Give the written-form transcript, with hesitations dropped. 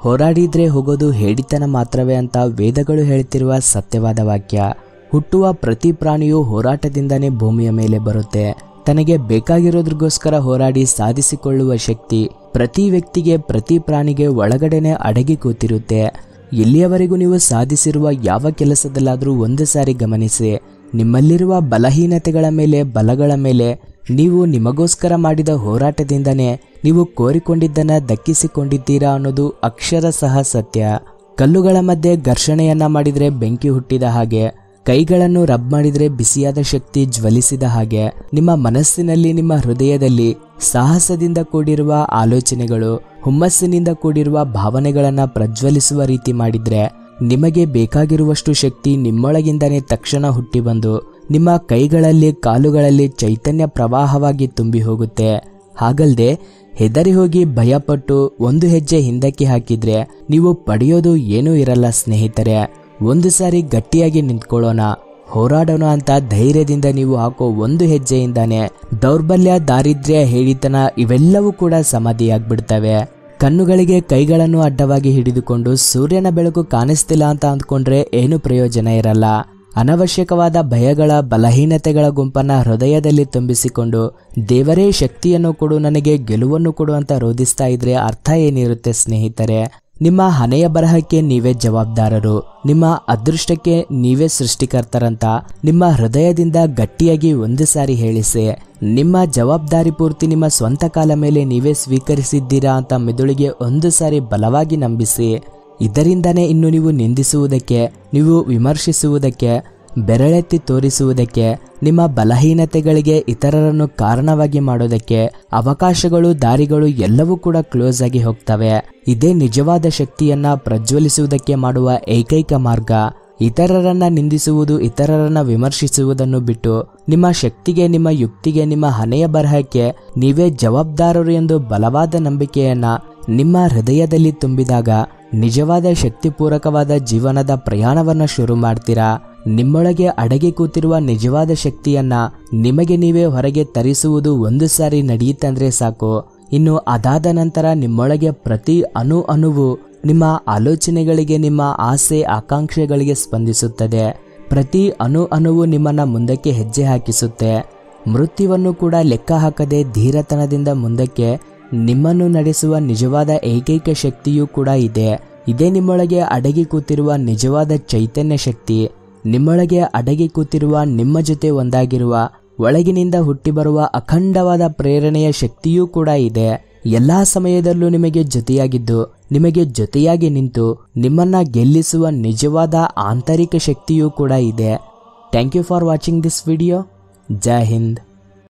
ಹೋರಾಡಿದ್ರೆ ಹೋಗೋದು ಹೇಡಿತನ ಮಾತ್ರವೇ ಅಂತ ವೇದಗಳು ಹೇಳ್ತಿರುವ ಸತ್ಯವಾದ ವಾಕ್ಯ. ಹುಟ್ಟುವ ಪ್ರತಿ ಪ್ರಾಣಿಯೂ ಹೋರಾಟದಿಂದನೇ ಭೂಮಿಯ ಮೇಲೆ ಬರುತ್ತೆ. ತನಗೆ ಬೇಕಾಗಿರೋದ್ರಿಗೋಸ್ಕರ ಹೋರಾಡಿ ಸಾಧಿಸಿಕೊಳ್ಳುವ ಶಕ್ತಿ ಪ್ರತಿ ವ್ಯಕ್ತಿಗೆ, ಪ್ರತಿ ಪ್ರಾಣಿಗೆ ಒಳಗಡೆನೆ ಅಡಗಿ ಕೂತಿರುತ್ತೆ. ಇಲ್ಲಿಯವರೆಗೂ ನೀವು ಸಾಧಿಸಿರುವ ಯಾವ ಕೆಲಸದಲ್ಲಾದರೂ ಒಂದು ಸಾರಿ ಗಮನಿಸಿ, ನಿಮ್ಮಲ್ಲಿರುವ ಬಲಹೀನತೆಗಳ ಮೇಲೆ, ಬಲಗಳ ಮೇಲೆ ನೀವು ನಿಮಗೋಸ್ಕರ ಮಾಡಿದ ಹೋರಾಟದಿಂದನೇ ನೀವು ಕೋರಿಕೊಂಡಿದ್ದನ್ನ ದಕ್ಕಿಸಿಕೊಂಡಿದ್ದೀರಾ ಅನ್ನೋದು ಅಕ್ಷರಶಃ ಸತ್ಯ. ಕಲ್ಲುಗಳ ಮಧ್ಯೆ ಘರ್ಷಣೆಯನ್ನ ಮಾಡಿದ್ರೆ ಬೆಂಕಿ ಹುಟ್ಟಿದ ಹಾಗೆ, ಕೈಗಳನ್ನು ರಬ್ ಮಾಡಿದ್ರೆ ಬಿಸಿಯಾದ ಶಕ್ತಿ ಜ್ವಲಿಸಿದ ಹಾಗೆ, ನಿಮ್ಮ ಮನಸ್ಸಿನಲ್ಲಿ, ನಿಮ್ಮ ಹೃದಯದಲ್ಲಿ ಸಾಹಸದಿಂದ ಕೂಡಿರುವ ಆಲೋಚನೆಗಳು, ಹುಮ್ಮಸ್ಸಿನಿಂದ ಕೂಡಿರುವ ಭಾವನೆಗಳನ್ನ ಪ್ರಜ್ವಲಿಸುವ ರೀತಿ ಮಾಡಿದ್ರೆ ನಿಮಗೆ ಬೇಕಾಗಿರುವಷ್ಟು ಶಕ್ತಿ ನಿಮ್ಮೊಳಗಿಂದನೇ ತಕ್ಷಣ ಹುಟ್ಟಿ ಬಂದು ನಿಮ್ಮ ಕೈಗಳಲ್ಲಿ, ಕಾಲುಗಳಲ್ಲಿ ಚೈತನ್ಯ ಪ್ರವಾಹವಾಗಿ ತುಂಬಿ ಹೋಗುತ್ತೆ. ಹಾಗಲ್ದೆ ಹೆದರಿ ಹೋಗಿ ಭಯಪಟ್ಟು ಒಂದು ಹೆಜ್ಜೆ ಹಿಂದಕ್ಕೆ ಹಾಕಿದ್ರೆ ನೀವು ಪಡೆಯೋದು ಏನೂ ಇರಲ್ಲ ಸ್ನೇಹಿತರೆ. ಒಂದು ಸಾರಿ ಗಟ್ಟಿಯಾಗಿ ನಿಂತ್ಕೊಳ್ಳೋಣ, ಹೋರಾಡೋಣ ಅಂತ ಧೈರ್ಯದಿಂದ ನೀವು ಹಾಕೋ ಒಂದು ಹೆಜ್ಜೆಯಿಂದಾನೆ ದೌರ್ಬಲ್ಯ, ದಾರಿದ್ರ್ಯ, ಹೇಳಿತನ ಇವೆಲ್ಲವೂ ಕೂಡ ಸಮಾಧಿಯಾಗ್ಬಿಡ್ತವೆ. ಕಣ್ಣುಗಳಿಗೆ ಕೈಗಳನ್ನು ಅಡ್ಡವಾಗಿ ಹಿಡಿದುಕೊಂಡು ಸೂರ್ಯನ ಬೆಳಕು ಕಾಣಿಸ್ತಿಲ್ಲ ಅಂತ ಅಂದ್ಕೊಂಡ್ರೆ ಏನು ಪ್ರಯೋಜನ ಇರಲ್ಲ. ಅನವಶ್ಯಕವಾದ ಭಯಗಳ, ಬಲಹೀನತೆಗಳ ಗುಂಪನ್ನ ಹೃದಯದಲ್ಲಿ ತುಂಬಿಸಿಕೊಂಡು ದೇವರೇ ಶಕ್ತಿಯನ್ನು ಕೊಡು, ನನಗೆ ಗೆಲುವನ್ನು ಕೊಡು ಅಂತ ರೋಧಿಸ್ತಾ ಇದ್ರೆ ಅರ್ಥ ಏನಿರುತ್ತೆ ಸ್ನೇಹಿತರೆ? ನಿಮ್ಮ ಹಣೆಯ ಬರಹಕ್ಕೆ ನೀವೇ ಜವಾಬ್ದಾರರು, ನಿಮ್ಮ ಅದೃಷ್ಟಕ್ಕೆ ನೀವೇ ಸೃಷ್ಟಿಕರ್ತರಂತ ನಿಮ್ಮ ಹೃದಯದಿಂದ ಗಟ್ಟಿಯಾಗಿ ಒಂದು ಸಾರಿ ಹೇಳಿಸಿ. ನಿಮ್ಮ ಜವಾಬ್ದಾರಿ ಪೂರ್ತಿ ನಿಮ್ಮ ಸ್ವಂತ ಕಾಲ ಮೇಲೆ ನೀವೇ ಸ್ವೀಕರಿಸಿದ್ದೀರಾ ಅಂತ ಮೆದುಳಿಗೆ ಒಂದು ಸಾರಿ ಬಲವಾಗಿ ನಂಬಿಸಿ. ಇದರಿಂದನೇ ಇನ್ನು ನೀವು ನಿಂದಿಸುವುದಕ್ಕೆ, ನೀವು ವಿಮರ್ಶಿಸುವುದಕ್ಕೆ, ಬೆರಳೆತ್ತಿ ತೋರಿಸುವುದಕ್ಕೆ, ನಿಮ್ಮ ಬಲಹೀನತೆಗಳಿಗೆ ಇತರರನ್ನು ಕಾರಣವಾಗಿ ಮಾಡೋದಕ್ಕೆ ಅವಕಾಶಗಳು, ದಾರಿಗಳು ಎಲ್ಲವೂ ಕೂಡ ಕ್ಲೋಸ್ ಆಗಿ ಹೋಗ್ತವೆ. ಇದೇ ನಿಜವಾದ ಶಕ್ತಿಯನ್ನ ಪ್ರಜ್ವಲಿಸುವುದಕ್ಕೆ ಮಾಡುವ ಏಕೈಕ ಮಾರ್ಗ. ಇತರರನ್ನ ನಿಂದಿಸುವುದು, ಇತರರನ್ನ ವಿಮರ್ಶಿಸುವುದನ್ನು ಬಿಟ್ಟು ನಿಮ್ಮ ಶಕ್ತಿಗೆ, ನಿಮ್ಮ ಯುಕ್ತಿಗೆ, ನಿಮ್ಮ ಹಣೆಯ ಬರಹಕ್ಕೆ ನೀವೇ ಜವಾಬ್ದಾರರು ಎಂದು ಬಲವಾದ ನಂಬಿಕೆಯನ್ನ ನಿಮ್ಮ ಹೃದಯದಲ್ಲಿ ತುಂಬಿದಾಗ ನಿಜವಾದ ಶಕ್ತಿಪೂರಕವಾದ ಜೀವನದ ಪ್ರಯಾಣವನ್ನ ಶುರು ಮಾಡ್ತೀರಾ. ನಿಮ್ಮೊಳಗೆ ಅಡಗಿ ಕೂತಿರುವ ನಿಜವಾದ ಶಕ್ತಿಯನ್ನ ನಿಮಗೆ ನೀವೇ ಹೊರಗೆ ತರಿಸುವುದು ಒಂದು ಸಾರಿ ನಡೆಯುತ್ತಂದ್ರೆ ಸಾಕು. ಇನ್ನು ಅದಾದ ನಂತರ ನಿಮ್ಮೊಳಗೆ ಪ್ರತಿ ಅಣುವು ನಿಮ್ಮ ಆಲೋಚನೆಗಳಿಗೆ, ನಿಮ್ಮ ಆಸೆ ಆಕಾಂಕ್ಷೆಗಳಿಗೆ ಸ್ಪಂದಿಸುತ್ತದೆ. ಪ್ರತಿ ಅಣುವು ನಿಮ್ಮನ್ನ ಮುಂದಕ್ಕೆ ಹೆಜ್ಜೆ ಹಾಕಿಸುತ್ತೆ. ಮೃತ್ಯುವನ್ನು ಕೂಡ ಲೆಕ್ಕ ಹಾಕದೆ ಧೀರತನದಿಂದ ಮುಂದಕ್ಕೆ ನಿಮ್ಮನ್ನು ನಡೆಸುವ ನಿಜವಾದ ಏಕೈಕ ಶಕ್ತಿಯೂ ಕೂಡ ಇದೆ. ಇದೇ ನಿಮ್ಮೊಳಗೆ ಅಡಗಿ ಕೂತಿರುವ ನಿಜವಾದ ಚೈತನ್ಯ ಶಕ್ತಿ. ನಿಮ್ಮೊಳಗೆ ಅಡಗಿ ಕೂತಿರುವ, ನಿಮ್ಮ ಜೊತೆ ಒಂದಾಗಿರುವ, ಒಳಗಿನಿಂದ ಹುಟ್ಟಿ ಬರುವ ಅಖಂಡವಾದ ಪ್ರೇರಣೆಯ ಶಕ್ತಿಯೂ ಕೂಡ ಇದೆ. ಎಲ್ಲಾ ಸಮಯದಲ್ಲೂ ನಿಮಗೆ ಜೊತೆಯಾಗಿದ್ದು, ನಿಮಗೆ ಜೊತೆಯಾಗಿ ನಿಂತು ನಿಮ್ಮನ್ನ ಗೆಲ್ಲಿಸುವ ನಿಜವಾದ ಆಂತರಿಕ ಶಕ್ತಿಯೂ ಕೂಡ ಇದೆ. Thank you for watching this video. ಜೈ ಹಿಂದ್.